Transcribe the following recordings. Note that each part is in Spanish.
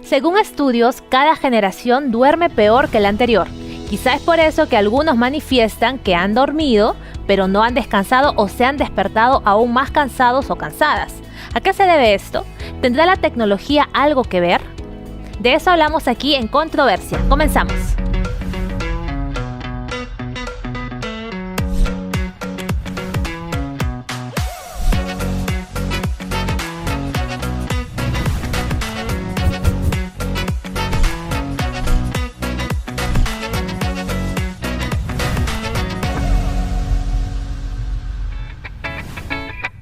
Según estudios, cada generación duerme peor que la anterior. Quizá es por eso que algunos manifiestan que han dormido, pero no han descansado o se han despertado aún más cansados o cansadas. ¿A qué se debe esto? ¿Tendrá la tecnología algo que ver? De eso hablamos aquí en Controversia. Comenzamos.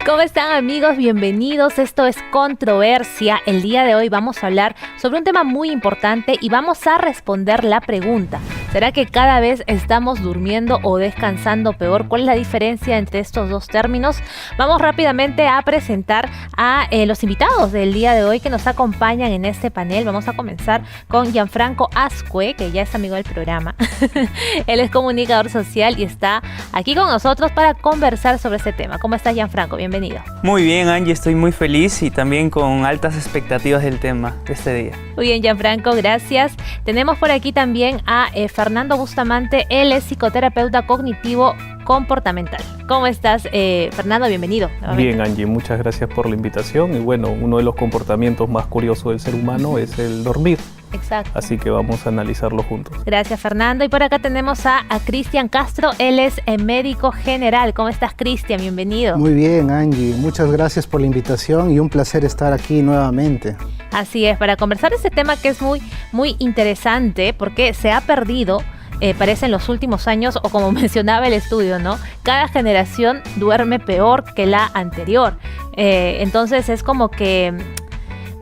¿Cómo están, amigos? Bienvenidos. Esto es Controversia. El día de hoy vamos a hablar sobre un tema muy importante y vamos a responder la pregunta: ¿será que cada vez estamos durmiendo o descansando peor? ¿Cuál es la diferencia entre estos dos términos? Vamos rápidamente a presentar a los invitados del día de hoy que nos acompañan en este panel. Vamos a comenzar con Gianfranco Azcue, que ya es amigo del programa. Él es comunicador social y está aquí con nosotros para conversar sobre este tema. ¿Cómo estás, Gianfranco? Bienvenido. Muy bien, Angie, estoy muy feliz y también con altas expectativas del tema de este día. Muy bien, Gianfranco, gracias. Tenemos por aquí también a Fernando Bustamante. Él es psicoterapeuta cognitivo comportamental. ¿Cómo estás, Fernando? Bienvenido. Bien, Angie, muchas gracias por la invitación. Y bueno, uno de los comportamientos más curiosos del ser humano es el dormir. Exacto. Así que vamos a analizarlo juntos. Gracias, Fernando. Y por acá tenemos a Cristian Castro. Él es médico general. ¿Cómo estás, Cristian? Bienvenido. Muy bien, Angie. Muchas gracias por la invitación y un placer estar aquí nuevamente. Así es, para conversar este tema que es muy interesante porque se ha perdido, parece en los últimos años, o como mencionaba el estudio, ¿no? Cada generación duerme peor que la anterior. Entonces es como que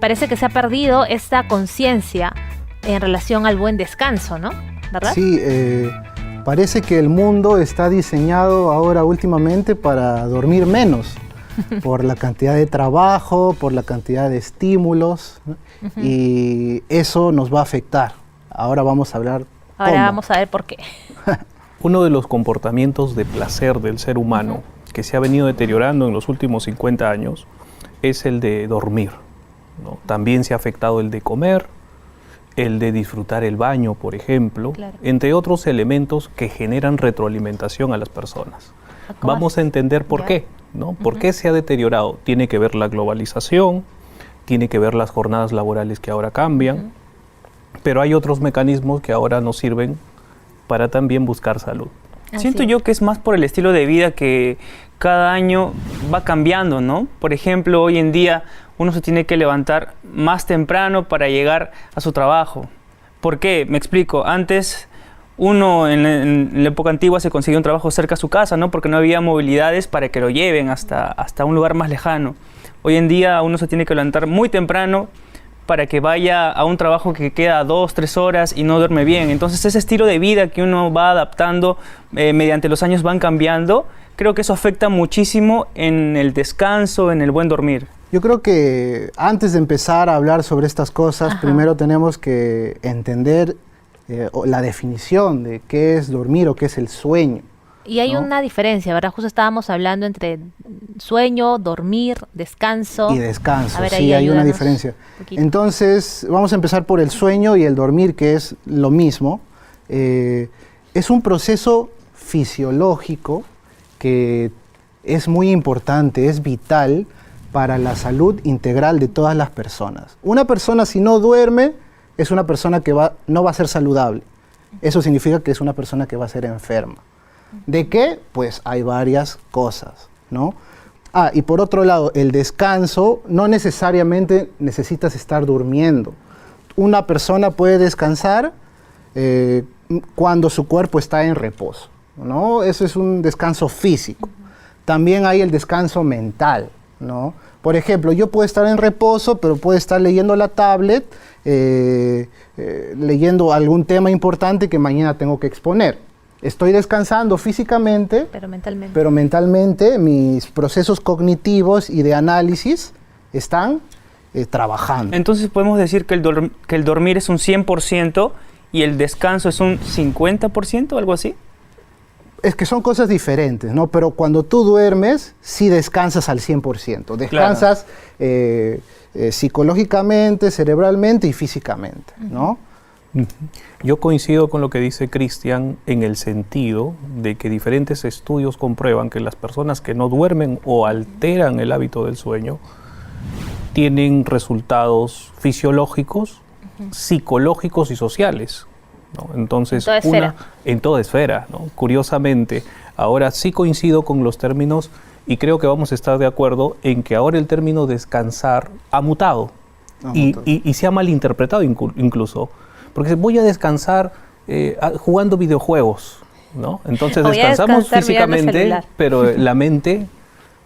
parece que se ha perdido esta conciencia en relación al buen descanso, ¿no? ¿Verdad? Sí, parece que el mundo está diseñado ahora últimamente para dormir menos, por la cantidad de trabajo, por la cantidad de estímulos, ¿no? Y eso nos va a afectar. Ahora vamos a hablar Ahora cómo. vamos a ver por qué. Uno de los comportamientos de placer del ser humano que se ha venido deteriorando en los últimos 50 años es el de dormir, ¿no? También se ha afectado el de comer, el de disfrutar el baño, por ejemplo, Claro. entre otros elementos que generan retroalimentación a las personas. Vamos a entender por qué, ¿no? ¿Por qué se ha deteriorado? Tiene que ver la globalización, tiene que ver las jornadas laborales que ahora cambian, pero hay otros mecanismos que ahora nos sirven para también buscar salud. Siento yo que es más por el estilo de vida que cada año va cambiando, ¿no? Por ejemplo, hoy en día uno se tiene que levantar más temprano para llegar a su trabajo. ¿Por qué? Me explico. Antes uno en la época antigua se conseguía un trabajo cerca a su casa, ¿no? Porque no había movilidades para que lo lleven hasta un lugar más lejano. Hoy en día uno se tiene que levantar muy temprano para que vaya a un trabajo que queda 2, 3 horas y no duerme bien. Entonces ese estilo de vida que uno va adaptando mediante los años van cambiando. Creo que eso afecta muchísimo en el descanso, en el buen dormir. Yo creo que antes de empezar a hablar sobre estas cosas, primero tenemos que entender la definición de qué es dormir o qué es el sueño. Y hay ¿no? una diferencia, ¿verdad? Justo estábamos hablando entre sueño, dormir, descanso. Y descanso, A ver, sí, ahí hay una ayúdanos diferencia. un poquito. Entonces, vamos a empezar por el sueño y el dormir, que es lo mismo. Es un proceso fisiológico que es muy importante, es vital para la salud integral de todas las personas. Una persona, si no duerme, es una persona que no va a ser saludable. Eso significa que es una persona que va a ser enferma. ¿De qué? Pues hay varias cosas, ¿no? Y por otro lado, el descanso no necesariamente necesitas estar durmiendo. Una persona puede descansar cuando su cuerpo está en reposo, ¿no? Eso es un descanso físico. También hay el descanso mental, ¿no? Por ejemplo, yo puedo estar en reposo, pero puedo estar leyendo la tablet, leyendo algún tema importante que mañana tengo que exponer. Estoy descansando físicamente, pero mentalmente mis procesos cognitivos y de análisis están trabajando. Entonces podemos decir que el dormir es un 100% y el descanso es un 50%, algo así. Es que son cosas diferentes, ¿no? Pero cuando tú duermes, sí descansas al 100%. Descansas psicológicamente, cerebralmente y físicamente, ¿no? Yo coincido con lo que dice Cristian en el sentido de que diferentes estudios comprueban que las personas que no duermen o alteran el hábito del sueño tienen resultados fisiológicos, psicológicos y sociales, ¿no? Entonces, en toda esfera, ¿no? Curiosamente, ahora sí coincido con los términos y creo que vamos a estar de acuerdo en que ahora el término descansar ha mutado y se ha malinterpretado incluso. Porque voy a descansar jugando videojuegos, ¿no? Entonces descansamos físicamente, pero la mente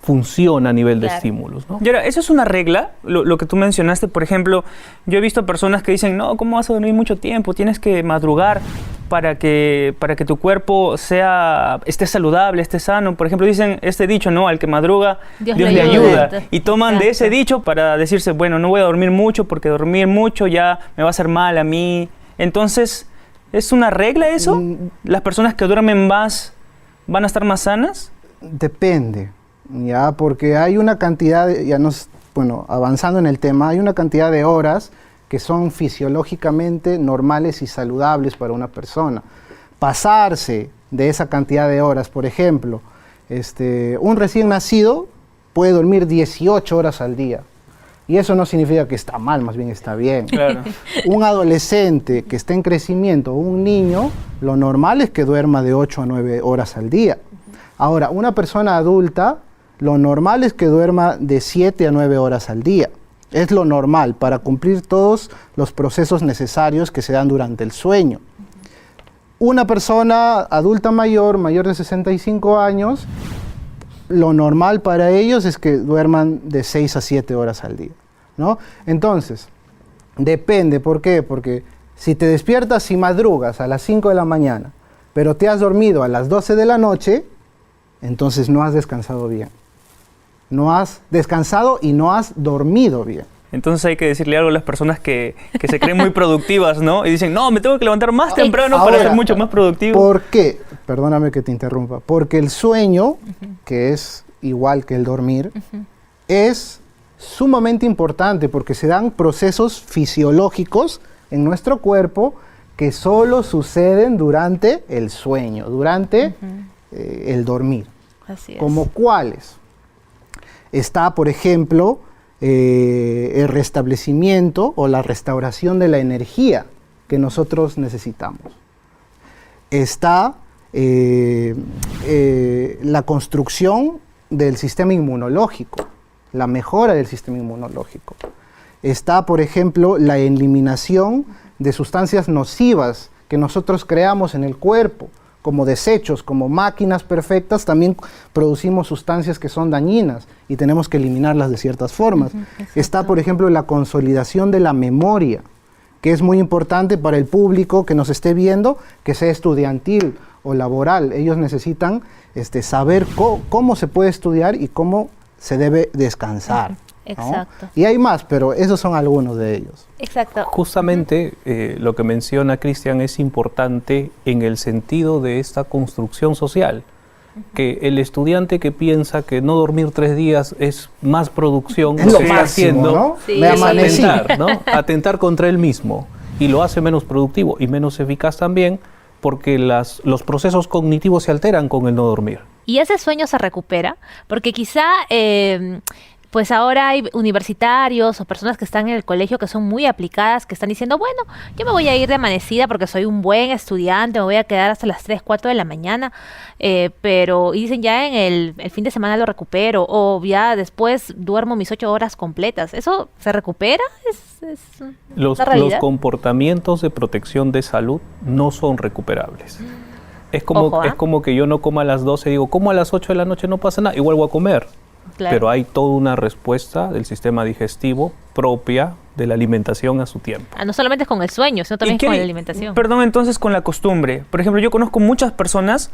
funciona a nivel de estímulos, ¿no? Y ahora, ¿eso es una regla? Lo que tú mencionaste, por ejemplo, yo he visto personas que dicen, no, ¿cómo vas a dormir mucho tiempo? Tienes que madrugar para que tu cuerpo esté saludable, esté sano. Por ejemplo, dicen este dicho, ¿no? Al que madruga, Dios le ayuda. Y toman de ese dicho para decirse, bueno, no voy a dormir mucho porque dormir mucho ya me va a hacer mal a mí. Entonces, ¿es una regla eso? ¿Las personas que duermen más van a estar más sanas? Depende, ya, porque hay una cantidad, avanzando en el tema, hay una cantidad de horas que son fisiológicamente normales y saludables para una persona. Pasarse de esa cantidad de horas, por ejemplo, un recién nacido puede dormir 18 horas al día. Y eso no significa que está mal, más bien está bien. Claro. Un adolescente que esté en crecimiento, un niño, lo normal es que duerma de 8 a 9 horas al día. Ahora, una persona adulta, lo normal es que duerma de 7 a 9 horas al día. Es lo normal para cumplir todos los procesos necesarios que se dan durante el sueño. Una persona adulta mayor de 65 años, lo normal para ellos es que duerman de 6 a 7 horas al día, ¿no? Entonces, depende, ¿por qué? Porque si te despiertas y madrugas a las 5 de la mañana, pero te has dormido a las 12 de la noche, entonces no has descansado bien. No has descansado y no has dormido bien. Entonces hay que decirle algo a las personas que se creen muy productivas, ¿no? Y dicen, no, me tengo que levantar más temprano para ser mucho más productivo. ¿Por qué? Perdóname que te interrumpa. Porque el sueño, que es igual que el dormir, es sumamente importante porque se dan procesos fisiológicos en nuestro cuerpo que solo suceden durante el sueño, durante el dormir. Así es. ¿Como cuáles? Está, por ejemplo, el restablecimiento o la restauración de la energía que nosotros necesitamos. Está la construcción del sistema inmunológico, la mejora del sistema inmunológico. Está, por ejemplo, la eliminación de sustancias nocivas que nosotros creamos en el cuerpo, como desechos, como máquinas perfectas, también producimos sustancias que son dañinas y tenemos que eliminarlas de ciertas formas. Está, por ejemplo, la consolidación de la memoria, que es muy importante para el público que nos esté viendo, que sea estudiantil o laboral. Ellos necesitan saber cómo se puede estudiar y cómo se debe descansar, ¿no? Exacto. Y hay más, pero esos son algunos de ellos. Exacto. Justamente lo que menciona Cristian es importante en el sentido de esta construcción social, que el estudiante que piensa que no dormir 3 días es más producción, es lo que está haciendo, ¿no? Sí. Me es amanecí. atentar, ¿no? Atentar contra él mismo y lo hace menos productivo y menos eficaz también porque los procesos cognitivos se alteran con el no dormir. ¿Y ese sueño se recupera? Porque quizá, pues ahora hay universitarios o personas que están en el colegio que son muy aplicadas, que están diciendo, bueno, yo me voy a ir de amanecida porque soy un buen estudiante, me voy a quedar hasta las 3, 4 de la mañana, pero y dicen ya en el fin de semana lo recupero o ya después duermo mis 8 horas completas. ¿Eso se recupera? ¿Es Los comportamientos de protección de salud no son recuperables. Es como que yo no como a las 12 y digo, como a las 8 de la noche no pasa nada, igual voy a comer. Claro. Pero hay toda una respuesta del sistema digestivo propia de la alimentación a su tiempo. No solamente es con el sueño, sino también con la alimentación. Perdón, entonces con la costumbre. Por ejemplo, yo conozco muchas personas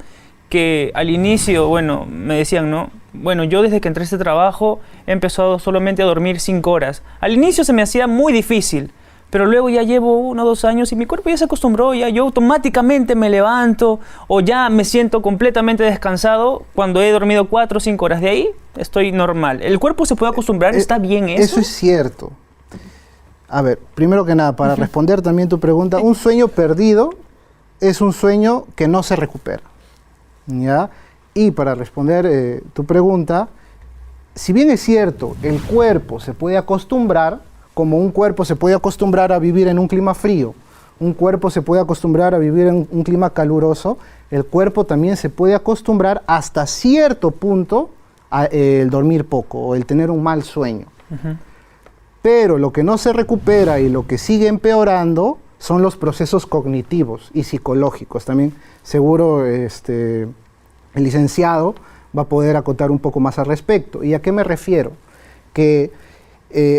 que al inicio, bueno, me decían, ¿no? Bueno, yo desde que entré a este trabajo he empezado solamente a dormir 5 horas. Al inicio se me hacía muy difícil, pero luego ya llevo 1 o 2 años y mi cuerpo ya se acostumbró, ya yo automáticamente me levanto o ya me siento completamente descansado cuando he dormido 4 o 5 horas. De ahí estoy normal. ¿El cuerpo se puede acostumbrar? ¿Está bien eso? Eso es cierto. A ver, primero que nada, para responder también tu pregunta, un sueño perdido es un sueño que no se recupera, ¿ya? Y para responder tu pregunta, si bien es cierto, el cuerpo se puede acostumbrar, como un cuerpo se puede acostumbrar a vivir en un clima frío, un cuerpo se puede acostumbrar a vivir en un clima caluroso, el cuerpo también se puede acostumbrar hasta cierto punto a el dormir poco o el tener un mal sueño. Pero lo que no se recupera y lo que sigue empeorando son los procesos cognitivos y psicológicos. También seguro el licenciado va a poder acotar un poco más al respecto. ¿Y a qué me refiero? Que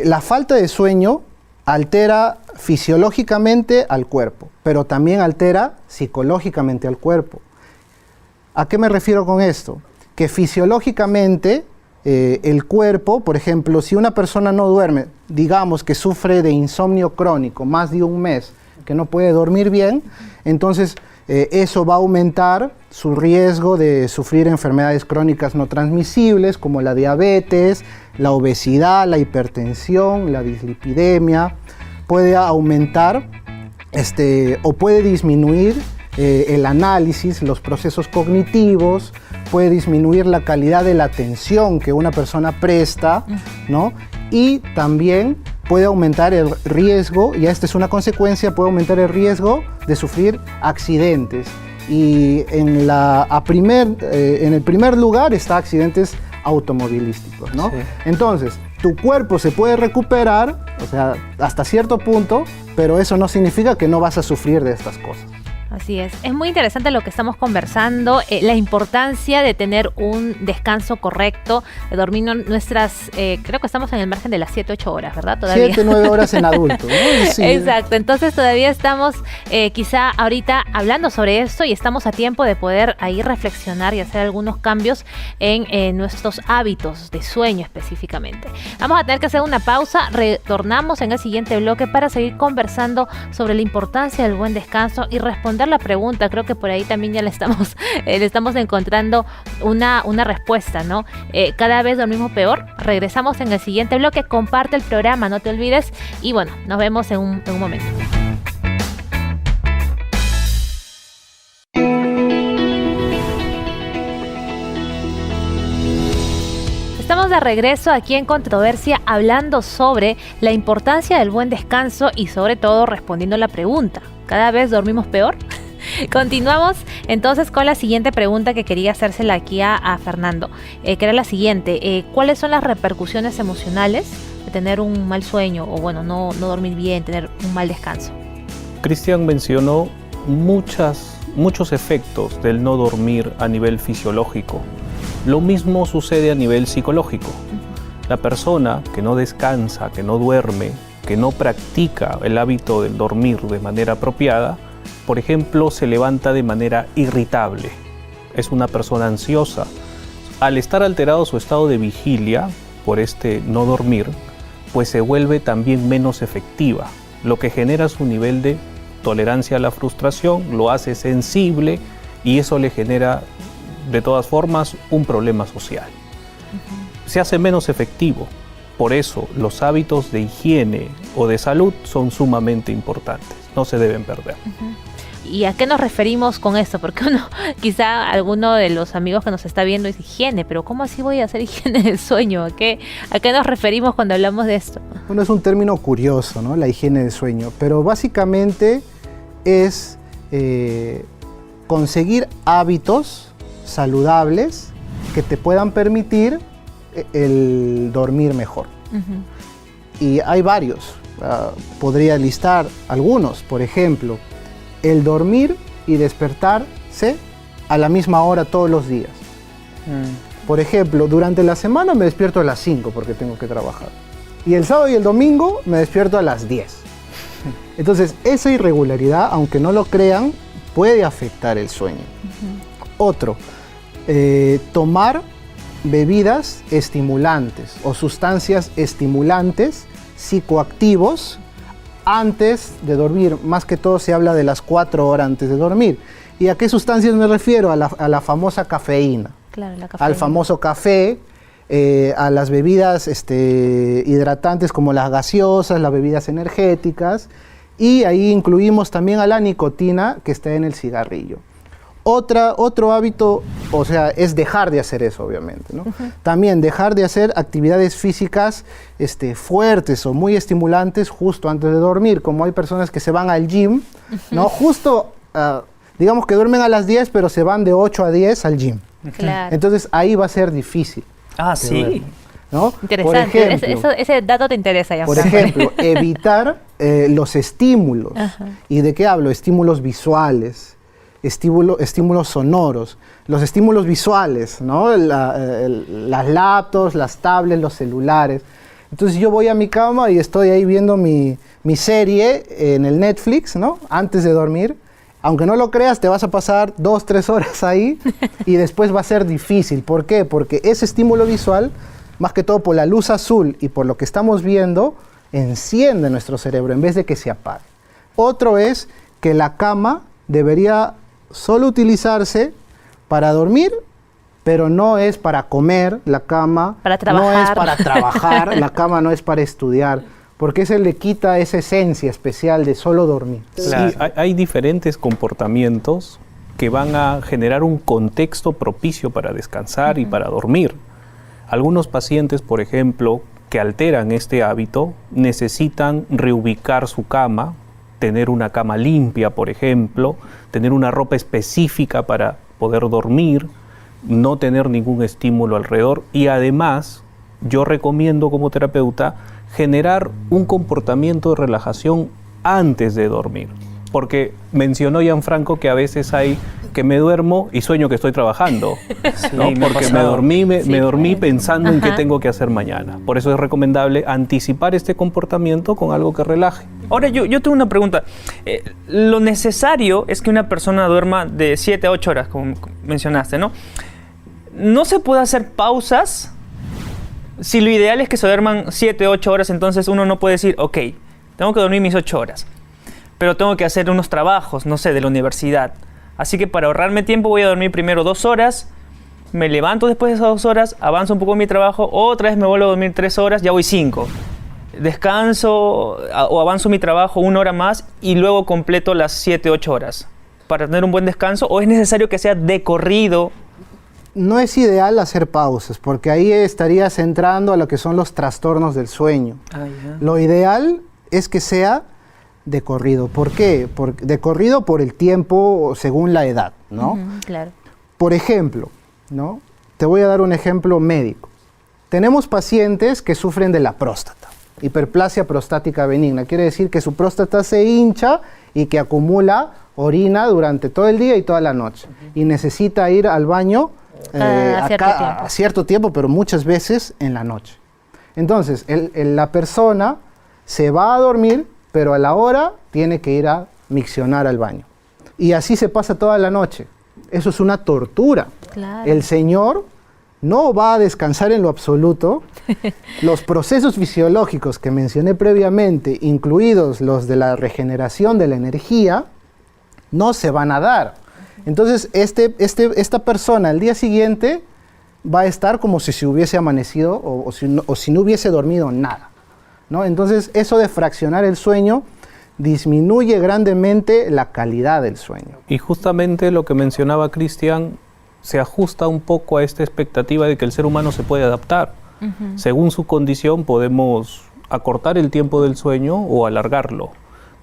la falta de sueño altera fisiológicamente al cuerpo, pero también altera psicológicamente al cuerpo. ¿A qué me refiero con esto? Que fisiológicamente el cuerpo, por ejemplo, si una persona no duerme, digamos que sufre de insomnio crónico, más de 1 mes, que no puede dormir bien, entonces eso va a aumentar su riesgo de sufrir enfermedades crónicas no transmisibles como la diabetes, la obesidad, la hipertensión, la dislipidemia. Puede aumentar o puede disminuir el análisis, los procesos cognitivos, puede disminuir la calidad de la atención que una persona presta, ¿no? Y también puede aumentar el riesgo, y esta es una consecuencia, puede aumentar el riesgo de sufrir accidentes. Y en el primer lugar está accidentes automovilísticos, ¿no? Sí. Entonces, tu cuerpo se puede recuperar, o sea, hasta cierto punto, pero eso no significa que no vas a sufrir de estas cosas. Así es muy interesante lo que estamos conversando, la importancia de tener un descanso correcto, de dormir nuestras, creo que estamos en el margen de las 7-8 horas, ¿verdad? Todavía. 7-9 horas en adulto, ¿no? Sí. Exacto, entonces todavía estamos quizá ahorita hablando sobre esto y estamos a tiempo de poder ahí reflexionar y hacer algunos cambios en nuestros hábitos de sueño específicamente. Vamos a tener que hacer una pausa, retornamos en el siguiente bloque para seguir conversando sobre la importancia del buen descanso y responder la pregunta. Creo que por ahí también ya le estamos encontrando una respuesta, ¿no? Cada vez dormimos peor. Regresamos en el siguiente bloque. Comparte el programa, no te olvides. Y bueno, nos vemos en un momento. Estamos de regreso aquí en Controversia hablando sobre la importancia del buen descanso y sobre todo respondiendo la pregunta. ¿Cada vez dormimos peor? Continuamos entonces con la siguiente pregunta que quería hacérsela aquí a Fernando, que era la siguiente. ¿Cuáles son las repercusiones emocionales de tener un mal sueño o bueno, no dormir bien, tener un mal descanso? Cristian mencionó muchos efectos del no dormir a nivel fisiológico. Lo mismo sucede a nivel psicológico. La persona que no descansa, que no duerme, que no practica el hábito del dormir de manera apropiada, por ejemplo, se levanta de manera irritable. Es una persona ansiosa. Al estar alterado su estado de vigilia por este no dormir, pues se vuelve también menos efectiva, lo que genera su nivel de tolerancia a la frustración, lo hace sensible y eso le genera de todas formas un problema social. Se hace menos efectivo. Por eso los hábitos de higiene o de salud son sumamente importantes, no se deben perder. ¿Y a qué nos referimos con esto? Porque quizá alguno de los amigos que nos está viendo dice higiene, pero ¿cómo así voy a hacer higiene del sueño? ¿A qué nos referimos cuando hablamos de esto? Bueno, es un término curioso, ¿no? La higiene del sueño, pero básicamente es conseguir hábitos saludables que te puedan permitir el dormir mejor. Y hay varios, podría listar algunos, por ejemplo, el dormir y despertarse a la misma hora todos los días. Por ejemplo, durante la semana me despierto a las 5 porque tengo que trabajar. Y el sábado y el domingo me despierto a las 10. Entonces, esa irregularidad, aunque no lo crean, puede afectar el sueño. Otro, tomar bebidas estimulantes o sustancias estimulantes psicoactivos antes de dormir. Más que todo se habla de las 4 horas antes de dormir. ¿Y a qué sustancias me refiero? A la famosa cafeína. Claro, la cafeína. Al famoso café, a las bebidas hidratantes como las gaseosas, las bebidas energéticas, y ahí incluimos también a la nicotina que está en el cigarrillo. Otro hábito, o sea, es dejar de hacer eso, obviamente, ¿no? También dejar de hacer actividades físicas fuertes o muy estimulantes justo antes de dormir, como hay personas que se van al gym, ¿no? Justo, digamos que duermen a las 10, pero se van de 8 a 10 al gym. Claro. Entonces ahí va a ser difícil. Ah, sí. duerman, ¿no? Interesante. Por ejemplo, Ese dato te interesa, ya. por ejemplo, evitar los estímulos. Ajá. ¿Y de qué hablo? Estímulos visuales, estímulos sonoros. Los estímulos visuales, ¿no? Las laptops, las tablets, los celulares. Entonces yo voy a mi cama y estoy ahí viendo mi serie en el Netflix, ¿no? Antes de dormir. Aunque no lo creas, te vas a pasar 2, 3 horas ahí y después va a ser difícil. ¿Por qué? Porque ese estímulo visual, más que todo por la luz azul y por lo que estamos viendo, enciende nuestro cerebro en vez de que se apague. Otro es que la cama debería solo utilizarse para dormir, pero no es para comer, la cama Para no trabajar. es para trabajar, la cama no es para estudiar, porque se le quita esa esencia especial de solo dormir. Claro. Sí, hay diferentes comportamientos que van a generar un contexto propicio para descansar y para dormir. Algunos pacientes, por ejemplo, que alteran este hábito, necesitan reubicar su cama, tener una cama limpia, por ejemplo, tener una ropa específica para poder dormir, no tener ningún estímulo alrededor y además yo recomiendo como terapeuta generar un comportamiento de relajación antes de dormir. Porque mencionó Gianfranco que a veces hay que me duermo y sueño que estoy trabajando, ¿no? me ha Porque pasado. me dormí pensando en qué Ajá. tengo que hacer mañana. Por eso es recomendable anticipar este comportamiento con algo que relaje. Ahora, yo tengo una pregunta. Lo necesario es que una persona duerma de 7 a 8 horas, como mencionaste, ¿no? ¿No se puede hacer pausas? Si lo ideal es que se duerman 7 o 8 horas, entonces uno no puede decir, ok, tengo que dormir mis 8 horas, pero tengo que hacer unos trabajos, no sé, de la universidad. Así que para ahorrarme tiempo voy a dormir primero 2 horas, me levanto después de esas 2 horas, avanzo un poco en mi trabajo, otra vez me vuelvo a dormir 3 horas, ya voy 5. Descanso o avanzo mi trabajo 1 hora más y luego completo las 7, 8 horas para tener un buen descanso, o es necesario que sea de corrido. No es ideal hacer pausas, porque ahí estarías entrando a lo que son los trastornos del sueño. Lo ideal es que sea de corrido. ¿Por qué? De corrido por el tiempo según la edad, ¿no? Claro. Por ejemplo, ¿no? Te voy a dar un ejemplo médico. Tenemos pacientes que sufren de la próstata, hiperplasia prostática benigna. Quiere decir que su próstata se hincha y que acumula orina durante todo el día y toda la noche. Y necesita ir al baño a cierto tiempo, pero muchas veces en la noche. Entonces, la persona se va a dormir, pero a la hora tiene que ir a miccionar al baño. Y así se pasa toda la noche. Eso es una tortura. Claro. El señor no va a descansar en lo absoluto. Los procesos fisiológicos que mencioné previamente, incluidos los de la regeneración de la energía, no se van a dar. Entonces, esta persona al día siguiente va a estar como si se hubiese amanecido o si no hubiese dormido nada, ¿no? Entonces, eso de fraccionar el sueño disminuye grandemente la calidad del sueño. Y justamente lo que mencionaba Cristian se ajusta un poco a esta expectativa de que el ser humano se puede adaptar. Según su condición podemos acortar el tiempo del sueño o alargarlo.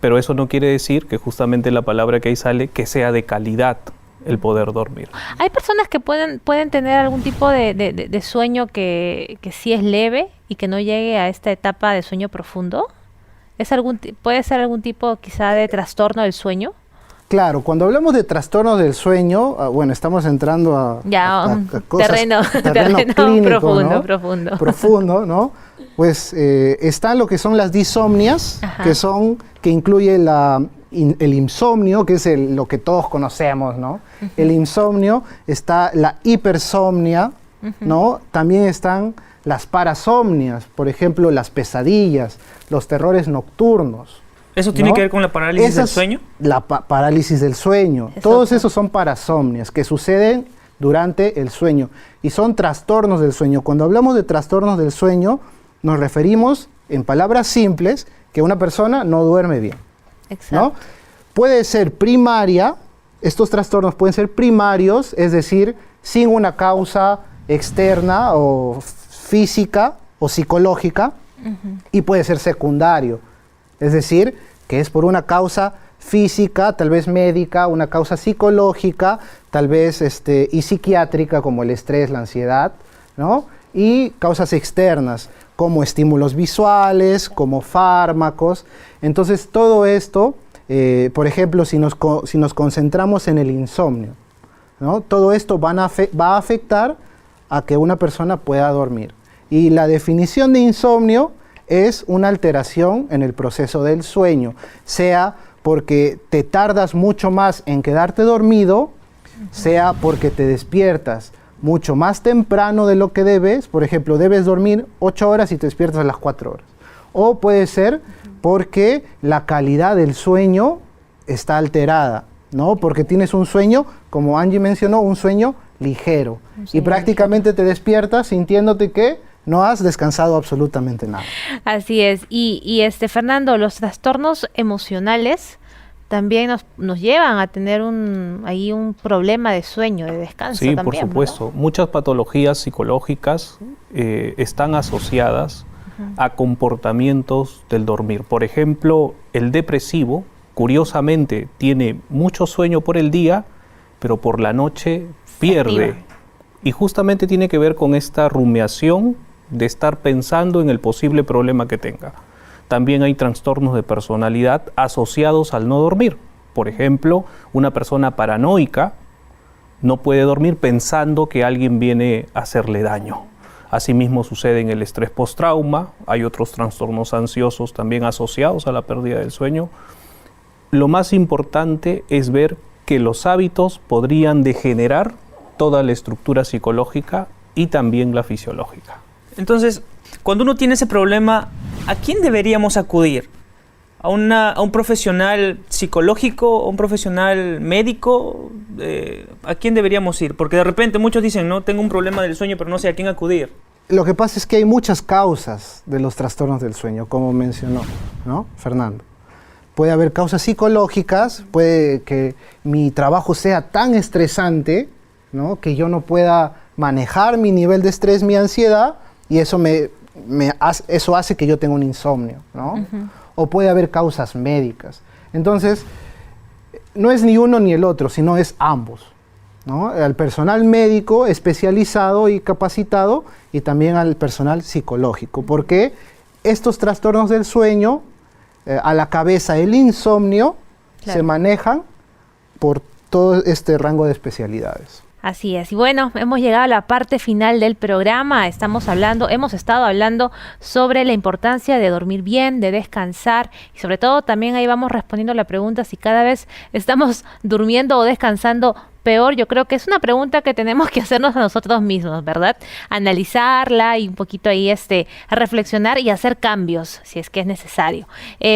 Pero eso no quiere decir que justamente la palabra que ahí sale, que sea de calidad el poder dormir. Hay personas que pueden tener algún tipo de sueño que sí es leve y que no llegue a esta etapa de sueño profundo. ¿Puede ser algún tipo quizá de trastorno del sueño? Claro, cuando hablamos de trastornos del sueño, bueno, estamos entrando a cosas, terreno clínico, profundo. Profundo, ¿no? Pues están lo que son las disomnias, que incluye el insomnio, que es lo que todos conocemos, ¿no? El insomnio, está la hipersomnia, ¿no? También están las parasomnias, por ejemplo, las pesadillas, los terrores nocturnos. ¿Eso tiene ¿no? que ver con la parálisis Esa del es sueño? La parálisis del sueño. Eso Todos fue. esos son parasomnias que suceden durante el sueño y son trastornos del sueño. Cuando hablamos de trastornos del sueño, nos referimos, en palabras simples, que una persona no duerme bien, ¿no? Exacto. Puede ser primaria, estos trastornos pueden ser primarios, es decir, sin una causa externa o física o psicológica, y puede ser secundario, es decir, que es por una causa física, tal vez médica, una causa psicológica, tal vez y psiquiátrica como el estrés, la ansiedad, ¿no? Y causas externas como estímulos visuales, como fármacos. Entonces todo esto, por ejemplo, si nos concentramos en el insomnio, ¿no? Todo esto va a afectar a que una persona pueda dormir. Y la definición de insomnio es una alteración en el proceso del sueño, sea porque te tardas mucho más en quedarte dormido, sea porque te despiertas mucho más temprano de lo que debes. Por ejemplo, debes dormir 8 horas y te despiertas a las 4 horas. O puede ser porque la calidad del sueño está alterada, ¿no? Porque tienes un sueño, como Angie mencionó, un sueño ligero. Y prácticamente te despiertas sintiéndote que no has descansado absolutamente nada. Así es. Y Fernando, los trastornos emocionales también nos llevan a tener ahí un problema de sueño, de descanso. Sí, también, por supuesto. ¿verdad? Muchas patologías psicológicas están asociadas a comportamientos del dormir. Por ejemplo, el depresivo, curiosamente, tiene mucho sueño por el día, pero por la noche pierde. activa. Y justamente tiene que ver con esta rumiación de estar pensando en el posible problema que tenga. También hay trastornos de personalidad asociados al no dormir. Por ejemplo, una persona paranoica no puede dormir pensando que alguien viene a hacerle daño. Asimismo sucede en el estrés postrauma, hay otros trastornos ansiosos también asociados a la pérdida del sueño. Lo más importante es ver que los hábitos podrían degenerar toda la estructura psicológica y también la fisiológica. Entonces, cuando uno tiene ese problema, ¿a quién deberíamos acudir? ¿A un profesional psicológico o un profesional médico? ¿A quién deberíamos ir? Porque de repente muchos dicen, no, tengo un problema del sueño, pero no sé a quién acudir. Lo que pasa es que hay muchas causas de los trastornos del sueño, como mencionó, ¿no, Fernando? Puede haber causas psicológicas, puede que mi trabajo sea tan estresante, ¿no?, que yo no pueda manejar mi nivel de estrés, mi ansiedad, y eso eso hace que yo tenga un insomnio, ¿no? O puede haber causas médicas. Entonces, no es ni uno ni el otro, sino es ambos, ¿no? Al personal médico especializado y capacitado, y también al personal psicológico, porque estos trastornos del sueño, a la cabeza el insomnio, Claro. se manejan por todo este rango de especialidades. Así es. Y bueno, hemos llegado a la parte final del programa. Hemos estado hablando sobre la importancia de dormir bien, de descansar, y sobre todo también ahí vamos respondiendo la pregunta si cada vez estamos durmiendo o descansando peor. Yo creo que es una pregunta que tenemos que hacernos a nosotros mismos, ¿verdad? Analizarla y un poquito ahí reflexionar y hacer cambios si es que es necesario.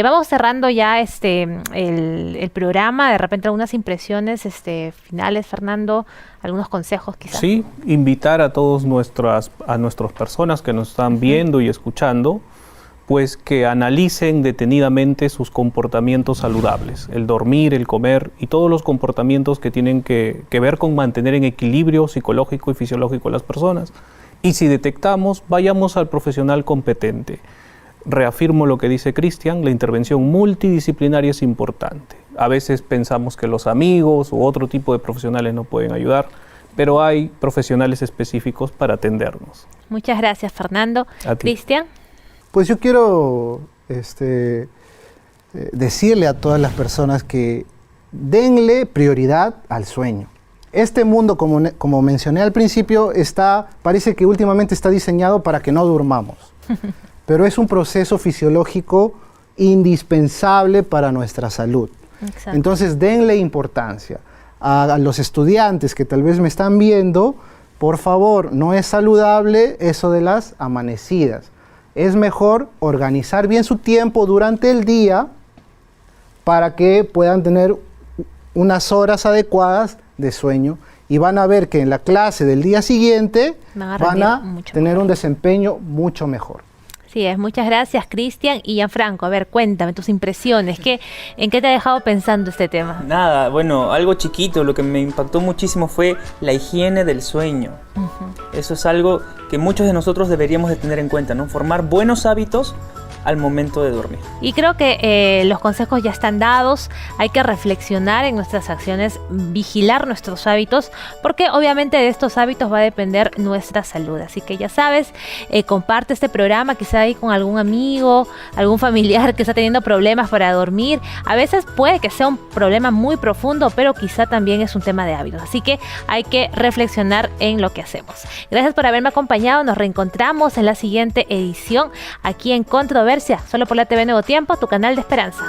Vamos cerrando ya el programa. De repente algunas impresiones finales, Fernando, algunos consejos quizás. Sí, invitar a todas nuestras personas que nos están viendo y escuchando, pues que analicen detenidamente sus comportamientos saludables, el dormir, el comer y todos los comportamientos que tienen que ver con mantener en equilibrio psicológico y fisiológico a las personas. Y si detectamos, vayamos al profesional competente. Reafirmo lo que dice Cristian, la intervención multidisciplinaria es importante. A veces pensamos que los amigos u otro tipo de profesionales no pueden ayudar, pero hay profesionales específicos para atendernos. Muchas gracias, Fernando. A ti. Cristian. Pues yo quiero decirle a todas las personas que denle prioridad al sueño. Este mundo, como mencioné al principio, parece que últimamente está diseñado para que no durmamos. Pero es un proceso fisiológico indispensable para nuestra salud. Exacto. Entonces, denle importancia. A los estudiantes que tal vez me están viendo, por favor, no es saludable eso de las amanecidas. Es mejor organizar bien su tiempo durante el día para que puedan tener unas horas adecuadas de sueño y van a ver que en la clase del día siguiente van a tener un desempeño mucho mejor. Sí, muchas gracias, Cristian. Y Gianfranco, a ver, cuéntame tus impresiones. ¿En qué te ha dejado pensando este tema? Nada, bueno, algo chiquito, lo que me impactó muchísimo fue la higiene del sueño. Eso es algo que muchos de nosotros deberíamos de tener en cuenta, ¿no? Formar buenos hábitos al momento de dormir. Y creo que los consejos ya están dados, hay que reflexionar en nuestras acciones, vigilar nuestros hábitos, porque obviamente de estos hábitos va a depender nuestra salud. Así que ya sabes, comparte este programa quizá ahí con algún amigo, algún familiar que está teniendo problemas para dormir. A veces puede que sea un problema muy profundo, pero quizá también es un tema de hábitos. Así que hay que reflexionar en lo que hacemos. Gracias por haberme acompañado, nos reencontramos en la siguiente edición aquí en Controversia, solo por la TV Nuevo Tiempo, tu canal de esperanza.